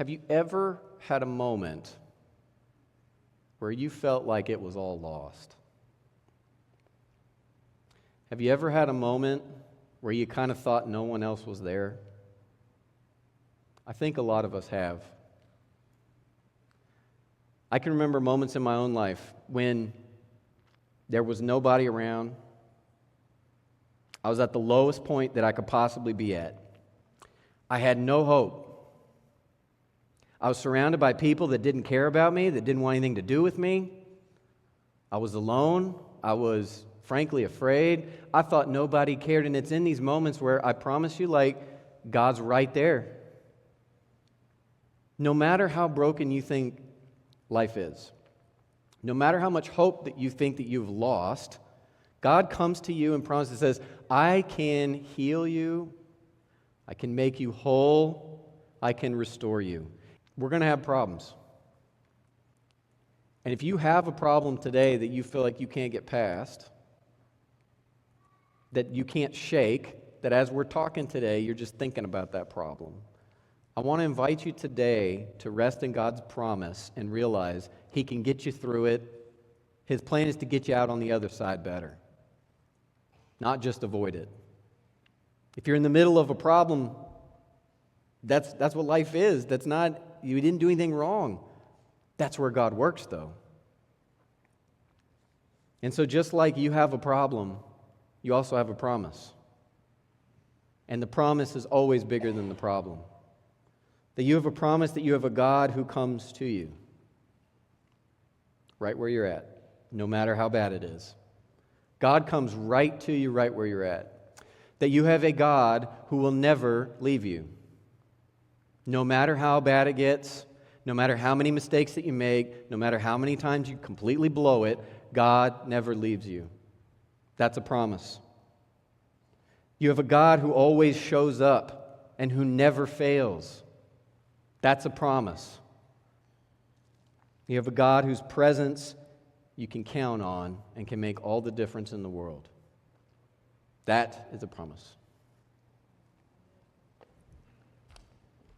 Have you ever had a moment where you felt like it was all lost? Have you ever had a moment where you kind of thought no one else was there? I think a lot of us have. I can remember moments in my own life when there was nobody around. I was at the lowest point that I could possibly be at. I had no hope. I was surrounded by people that didn't care about me, that didn't want anything to do with me. I was alone. I was frankly afraid. I thought nobody cared, and it's in these moments where I promise you, God's right there. No matter how broken you think life is, no matter how much hope that you think that you've lost, God comes to you and promises, says, I can heal you, I can make you whole, I can restore you. We're going to have problems. And if you have a problem today that you feel like you can't get past, that you can't shake, that as we're talking today, you're just thinking about that problem, I want to invite you today to rest in God's promise and realize He can get you through it. His plan is to get you out on the other side better, not just avoid it. If you're in the middle of a problem, that's what life is. That's not, you didn't do anything wrong. That's where God works, though. And so just like you have a problem, you also have a promise. And the promise is always bigger than the problem. That you have a promise that you have a God who comes to you right where you're at, no matter how bad it is. God comes right to you right where you're at. That you have a God who will never leave you. No matter how bad it gets, no matter how many mistakes that you make, no matter how many times you completely blow it, God never leaves you. That's a promise. You have a God who always shows up and who never fails. That's a promise. You have a God whose presence you can count on and can make all the difference in the world. That is a promise.